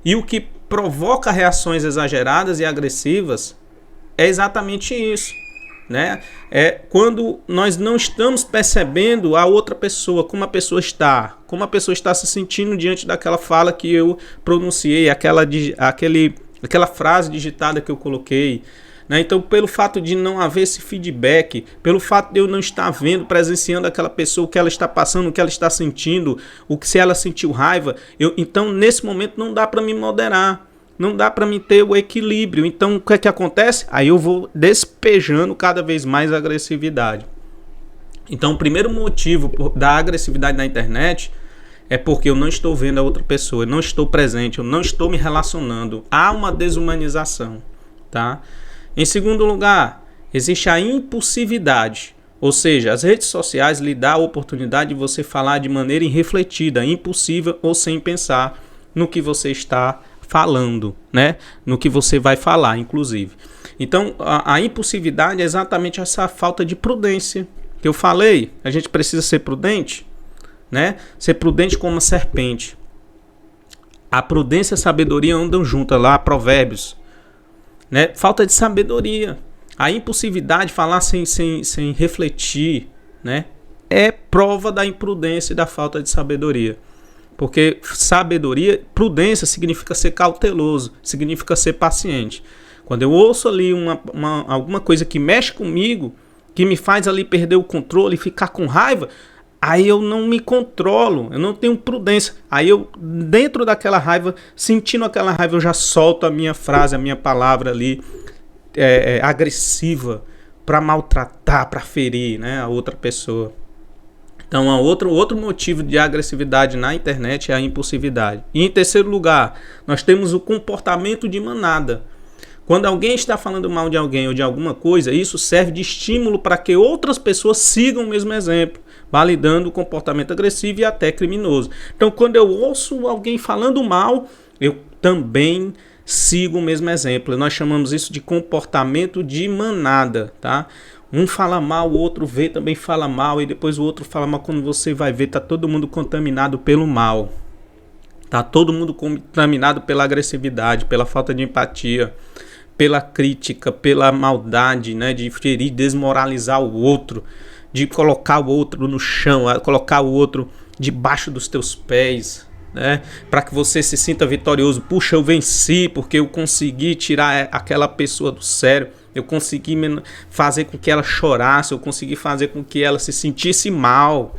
E o que provoca reações exageradas e agressivas é exatamente isso, né? É quando nós não estamos percebendo a outra pessoa, como a pessoa está se sentindo diante daquela fala que eu pronunciei, aquela frase digitada que eu coloquei, né? Então, pelo fato de não haver esse feedback, pelo fato de eu não estar vendo, presenciando aquela pessoa, o que ela está passando, o que ela está sentindo, se ela sentiu raiva, então nesse momento não dá para me moderar, não dá para me ter o equilíbrio. Então o que é que acontece? Aí eu vou despejando cada vez mais agressividade. Então o primeiro motivo da agressividade na internet é porque eu não estou vendo a outra pessoa, eu não estou presente, eu não estou me relacionando. Há uma desumanização, tá? Em segundo lugar, existe a impulsividade, ou seja, as redes sociais lhe dão a oportunidade de você falar de maneira irrefletida, impulsiva ou sem pensar no que você está falando, né? No que você vai falar, inclusive. Então, a impulsividade é exatamente essa falta de prudência que eu falei. A gente precisa ser prudente, né? Ser prudente como uma serpente. A prudência e a sabedoria andam juntas lá, Provérbios, né? Falta de sabedoria. A impulsividade, falar sem refletir, né? É prova da imprudência e da falta de sabedoria. Porque sabedoria, prudência significa ser cauteloso, significa ser paciente. Quando eu ouço ali alguma coisa que mexe comigo, que me faz ali perder o controle e ficar com raiva, aí eu não me controlo, eu não tenho prudência. Aí eu, dentro daquela raiva, sentindo aquela raiva, eu já solto a minha frase, a minha palavra ali agressiva para maltratar, para ferir, né, a outra pessoa. Então, outro motivo de agressividade na internet é a impulsividade. E em terceiro lugar, nós temos o comportamento de manada. Quando alguém está falando mal de alguém ou de alguma coisa, isso serve de estímulo para que outras pessoas sigam o mesmo exemplo, validando o comportamento agressivo e até criminoso. Então, quando eu ouço alguém falando mal, eu também sigo o mesmo exemplo. Nós chamamos isso de comportamento de manada, tá? Um fala mal, o outro vê, também fala mal, e depois o outro fala mal. Quando você vai ver, tá todo mundo contaminado pelo mal. Tá todo mundo contaminado pela agressividade, pela falta de empatia, pela crítica, pela maldade, né, de ferir, desmoralizar o outro, de colocar o outro no chão, colocar o outro debaixo dos teus pés, né, para que você se sinta vitorioso. Puxa, eu venci porque eu consegui tirar aquela pessoa do sério. Eu consegui fazer com que ela chorasse, eu consegui fazer com que ela se sentisse mal.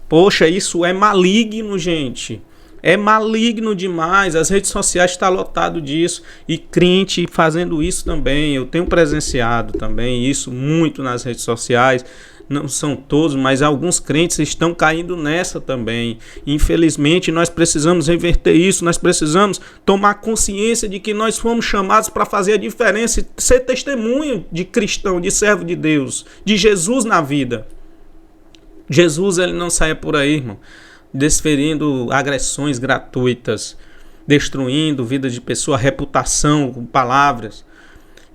Poxa, isso é maligno, gente. É maligno demais. As redes sociais estão lotadas disso. E crente fazendo isso também. Eu tenho presenciado também isso muito nas redes sociais. Não são todos, mas alguns crentes estão caindo nessa também. Infelizmente, nós precisamos reverter isso. Nós precisamos tomar consciência de que nós fomos chamados para fazer a diferença e ser testemunho de cristão, de servo de Deus, de Jesus na vida. Jesus, ele não saia por aí, irmão, desferindo agressões gratuitas, destruindo vida de pessoa, reputação com palavras.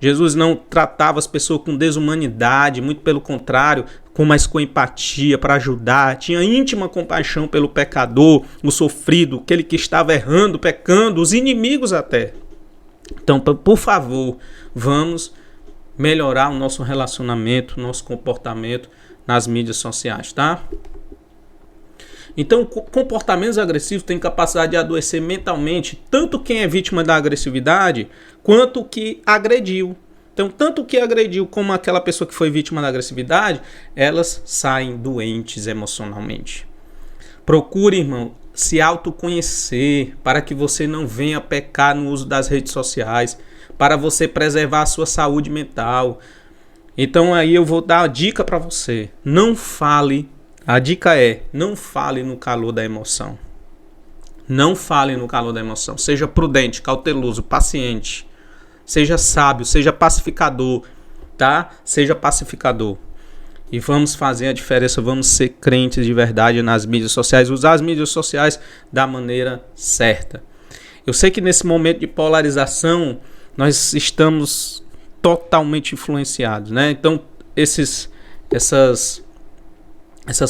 Jesus não tratava as pessoas com desumanidade, muito pelo contrário, mas com empatia, para ajudar. Tinha íntima compaixão pelo pecador, o sofrido, aquele que estava errando, pecando, os inimigos até. Então, por favor, vamos melhorar o nosso relacionamento, nosso comportamento nas mídias sociais, tá? Então, comportamentos agressivos têm capacidade de adoecer mentalmente tanto quem é vítima da agressividade quanto o que agrediu. Então, tanto o que agrediu como aquela pessoa que foi vítima da agressividade, elas saem doentes emocionalmente. Procure, irmão, se autoconhecer para que você não venha pecar no uso das redes sociais, para você preservar a sua saúde mental. Então, aí eu vou dar a dica para você. Não fale. A dica é, não fale no calor da emoção. Não fale no calor da emoção. Seja prudente, cauteloso, paciente. Seja sábio, seja pacificador, tá? Seja pacificador. E vamos fazer a diferença, vamos ser crentes de verdade nas mídias sociais. Usar as mídias sociais da maneira certa. Eu sei que nesse momento de polarização, nós estamos totalmente influenciados, né? Então, essas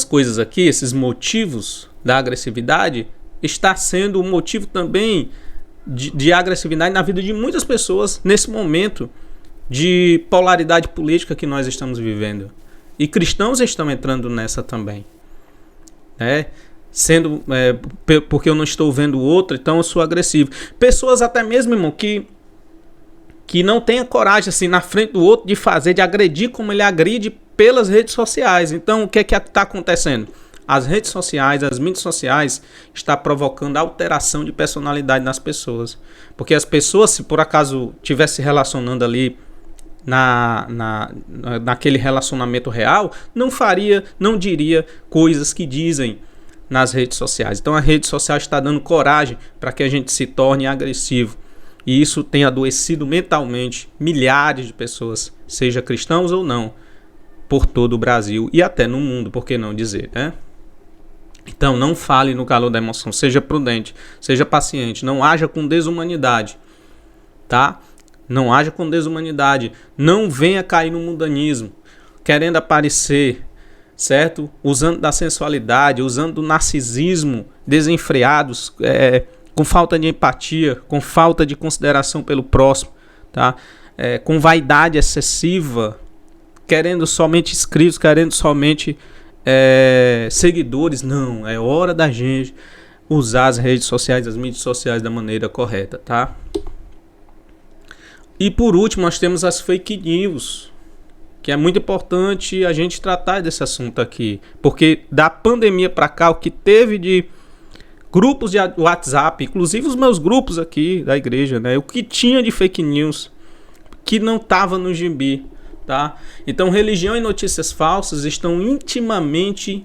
coisas aqui, esses motivos da agressividade, está sendo um motivo também de agressividade na vida de muitas pessoas nesse momento de polaridade política que nós estamos vivendo. E cristãos estão entrando nessa também, né? Porque eu não estou vendo o outro, então eu sou agressivo. Pessoas até mesmo, irmão, que que não tenha coragem assim na frente do outro de fazer, de agredir como ele agride pelas redes sociais. Então, o que é que está acontecendo? As redes sociais, as mídias sociais estão provocando alteração de personalidade nas pessoas. Porque as pessoas, se por acaso estivessem se relacionando ali naquele relacionamento real, não diria coisas que dizem nas redes sociais. Então a rede social está dando coragem para que a gente se torne agressivo. E isso tem adoecido mentalmente milhares de pessoas, seja cristãos ou não, por todo o Brasil e até no mundo, por que não dizer, né? Então não fale no calor da emoção, seja prudente, seja paciente, não haja com desumanidade, tá? Não haja com desumanidade, não venha cair no mundanismo, querendo aparecer, certo? Usando da sensualidade, usando do narcisismo desenfreados, com falta de empatia, com falta de consideração pelo próximo, tá? Com vaidade excessiva, querendo somente inscritos, querendo somente seguidores. Não, é hora da gente usar as redes sociais, as mídias sociais da maneira correta, tá? E por último, nós temos as fake news, que é muito importante a gente tratar desse assunto aqui, porque da pandemia para cá, o que teve de grupos de WhatsApp, inclusive os meus grupos aqui da igreja, né? O que tinha de fake news que não estava no gibi, tá? Então, religião e notícias falsas estão intimamente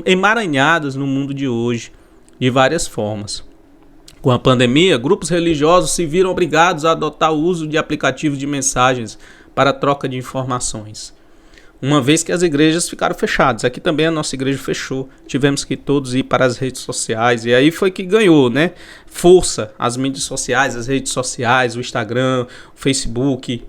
emaranhadas no mundo de hoje, de várias formas. Com a pandemia, grupos religiosos se viram obrigados a adotar o uso de aplicativos de mensagens para troca de informações, uma vez que as igrejas ficaram fechadas. Aqui também a nossa igreja fechou, tivemos que todos ir para as redes sociais, e aí foi que ganhou, né? Força, as mídias sociais, as redes sociais, o Instagram, o Facebook,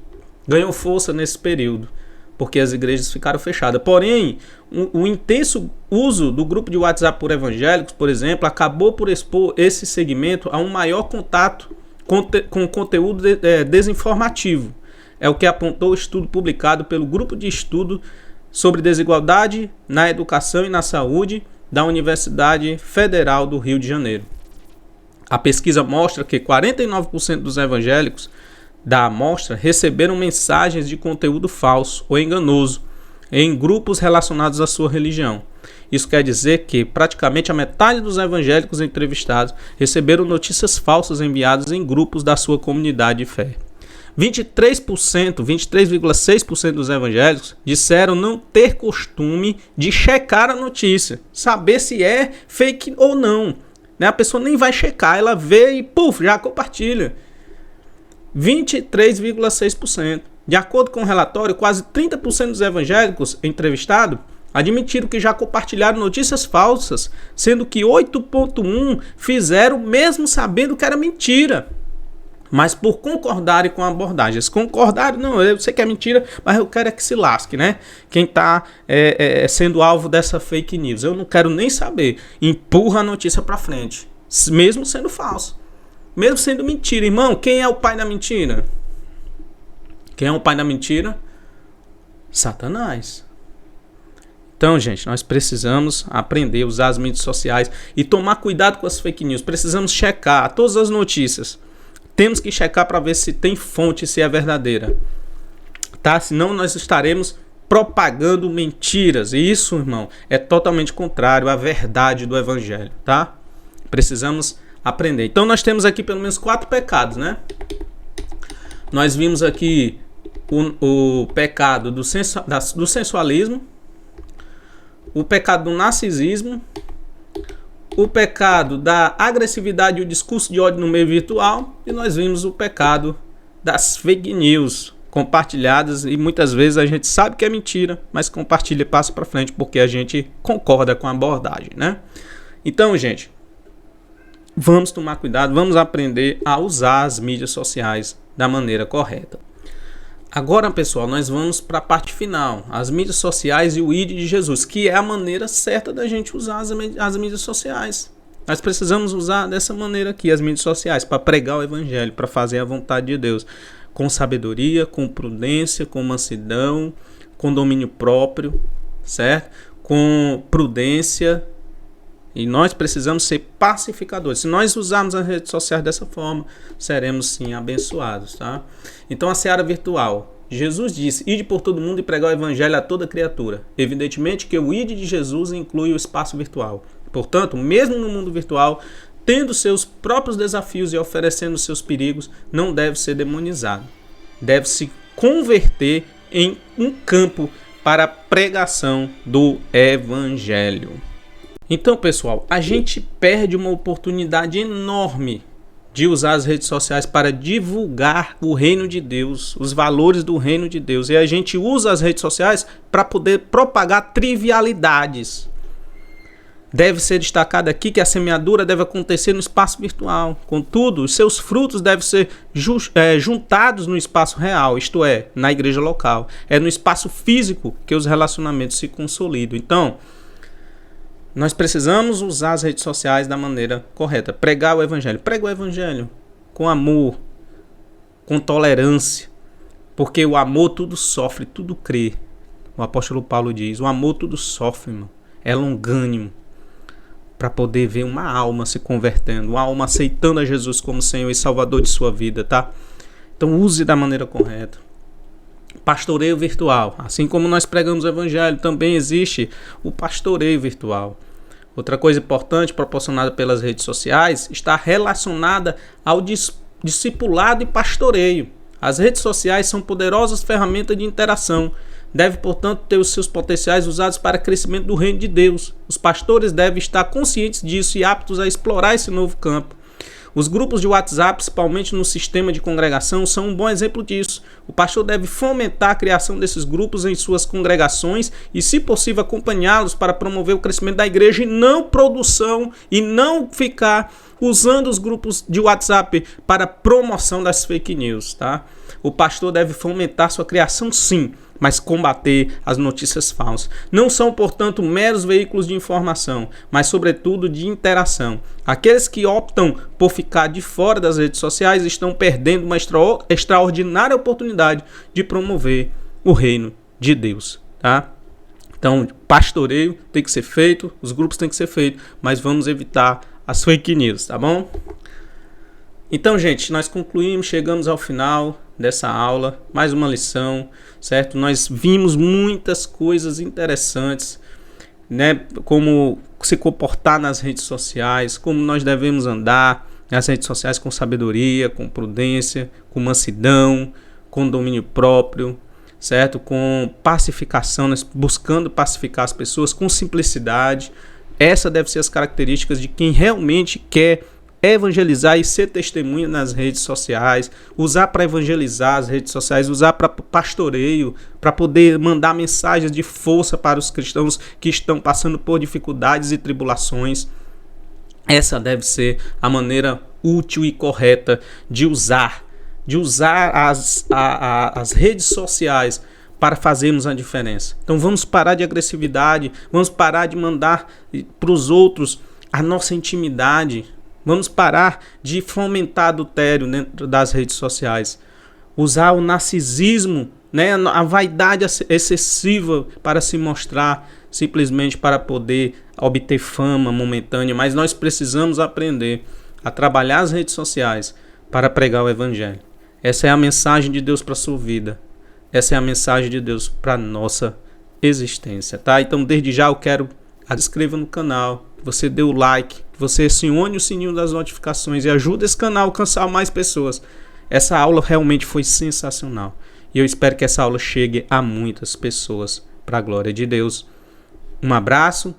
ganhou força nesse período, porque as igrejas ficaram fechadas. Porém, o intenso uso do grupo de WhatsApp por evangélicos, por exemplo, acabou por expor esse segmento a um maior contato com conteúdo desinformativo. É o que apontou o estudo publicado pelo Grupo de Estudo sobre Desigualdade na Educação e na Saúde da Universidade Federal do Rio de Janeiro. A pesquisa mostra que 49% dos evangélicos da amostra receberam mensagens de conteúdo falso ou enganoso em grupos relacionados à sua religião. Isso quer dizer que praticamente a metade dos evangélicos entrevistados receberam notícias falsas enviadas em grupos da sua comunidade de fé. 23,6% dos evangélicos disseram não ter costume de checar a notícia, saber se é fake ou não. A pessoa nem vai checar, ela vê e já compartilha. 23,6%. De acordo com o relatório, quase 30% dos evangélicos entrevistados admitiram que já compartilharam notícias falsas, sendo que 8,1% fizeram mesmo sabendo que era mentira, mas por concordarem com a abordagem. Eles concordaram, não, eu sei que é mentira, mas eu quero é que se lasque, né? Quem está sendo alvo dessa fake news, eu não quero nem saber. Empurra a notícia para frente, mesmo sendo falso, mesmo sendo mentira. Irmão, quem é o pai da mentira? Quem é o pai da mentira? Satanás. Então, gente, nós precisamos aprender a usar as mídias sociais e tomar cuidado com as fake news. Precisamos checar todas as notícias. Temos que checar para ver se tem fonte, se é verdadeira, tá? Senão nós estaremos propagando mentiras. E isso, irmão, é totalmente contrário à verdade do evangelho, tá? Precisamos aprender. Então nós temos aqui pelo menos 4 pecados, né? Nós vimos aqui o pecado do sensualismo, o pecado do narcisismo, o pecado da agressividade e o discurso de ódio no meio virtual, e nós vimos o pecado das fake news compartilhadas, e muitas vezes a gente sabe que é mentira, mas compartilha e passa para frente porque a gente concorda com a abordagem, né? Então, gente, vamos tomar cuidado, vamos aprender a usar as mídias sociais da maneira correta. Agora, pessoal, nós vamos para a parte final, as mídias sociais e o ID de Jesus, que é a maneira certa da gente usar as mídias sociais. Nós precisamos usar dessa maneira aqui, as mídias sociais, para pregar o evangelho, para fazer a vontade de Deus, com sabedoria, com prudência, com mansidão, com domínio próprio, certo? Com prudência, E nós precisamos ser pacificadores. Se nós usarmos as redes sociais dessa forma, seremos sim abençoados, tá? Então a seara virtual. Jesus disse, ide por todo mundo e pregar o evangelho a toda criatura. Evidentemente que o ide de Jesus inclui o espaço virtual. Portanto, mesmo no mundo virtual, tendo seus próprios desafios e oferecendo seus perigos, não deve ser demonizado. Deve se converter em um campo para a pregação do evangelho. Então, pessoal, a gente perde uma oportunidade enorme de usar as redes sociais para divulgar o reino de Deus, os valores do reino de Deus. E a gente usa as redes sociais para poder propagar trivialidades. Deve ser destacado aqui que a semeadura deve acontecer no espaço virtual. Contudo, os seus frutos devem ser juntados no espaço real, isto é, na igreja local. É no espaço físico que os relacionamentos se consolidam. Então, nós precisamos usar as redes sociais da maneira correta. Pregar o evangelho. Prega o evangelho com amor, com tolerância. Porque o amor tudo sofre, tudo crê. O apóstolo Paulo diz, o amor tudo sofre, irmão. É longânimo. Para poder ver uma alma se convertendo, uma alma aceitando a Jesus como Senhor e Salvador de sua vida, tá? Então use da maneira correta. Pastoreio virtual. Assim como nós pregamos o evangelho, também existe o pastoreio virtual. Outra coisa importante proporcionada pelas redes sociais está relacionada ao discipulado e pastoreio. As redes sociais são poderosas ferramentas de interação. Deve, portanto, ter os seus potenciais usados para o crescimento do reino de Deus. Os pastores devem estar conscientes disso e aptos a explorar esse novo campo. Os grupos de WhatsApp, principalmente no sistema de congregação, são um bom exemplo disso. O pastor deve fomentar a criação desses grupos em suas congregações e, se possível, acompanhá-los para promover o crescimento da igreja e não produção e não ficar usando os grupos de WhatsApp para promoção das fake news, tá? O pastor deve fomentar sua criação, sim, mas combater as notícias falsas. Não são, portanto, meros veículos de informação, mas, sobretudo, de interação. Aqueles que optam por ficar de fora das redes sociais estão perdendo uma extraordinária oportunidade de promover o reino de Deus, tá? Então, pastoreio tem que ser feito, os grupos têm que ser feitos, mas vamos evitar as fake news, tá bom? Então, gente, nós concluímos, chegamos ao final dessa aula, mais uma lição, certo? Nós vimos muitas coisas interessantes, né? Como se comportar nas redes sociais, como nós devemos andar nas redes sociais com sabedoria, com prudência, com mansidão, com domínio próprio, certo? Com pacificação, né? Buscando pacificar as pessoas com simplicidade. Essa deve ser as características de quem realmente quer evangelizar e ser testemunha nas redes sociais, usar para evangelizar as redes sociais, usar para pastoreio, para poder mandar mensagens de força para os cristãos que estão passando por dificuldades e tribulações. Essa deve ser a maneira útil e correta de usar as redes sociais para fazermos a diferença. Então vamos parar de agressividade, vamos parar de mandar para os outros a nossa intimidade. Vamos parar de fomentar adultério dentro das redes sociais. Usar o narcisismo, né, a vaidade excessiva para se mostrar, simplesmente para poder obter fama momentânea. Mas nós precisamos aprender a trabalhar as redes sociais para pregar o evangelho. Essa é a mensagem de Deus para a sua vida. Essa é a mensagem de Deus para a nossa existência, tá? Então, desde já eu quero que se inscreva no canal, que você dê o like, que você acione o sininho das notificações e ajude esse canal a alcançar mais pessoas. Essa aula realmente foi sensacional e eu espero que essa aula chegue a muitas pessoas para a glória de Deus. Um abraço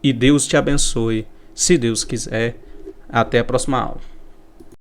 e Deus te abençoe, se Deus quiser. Até a próxima aula.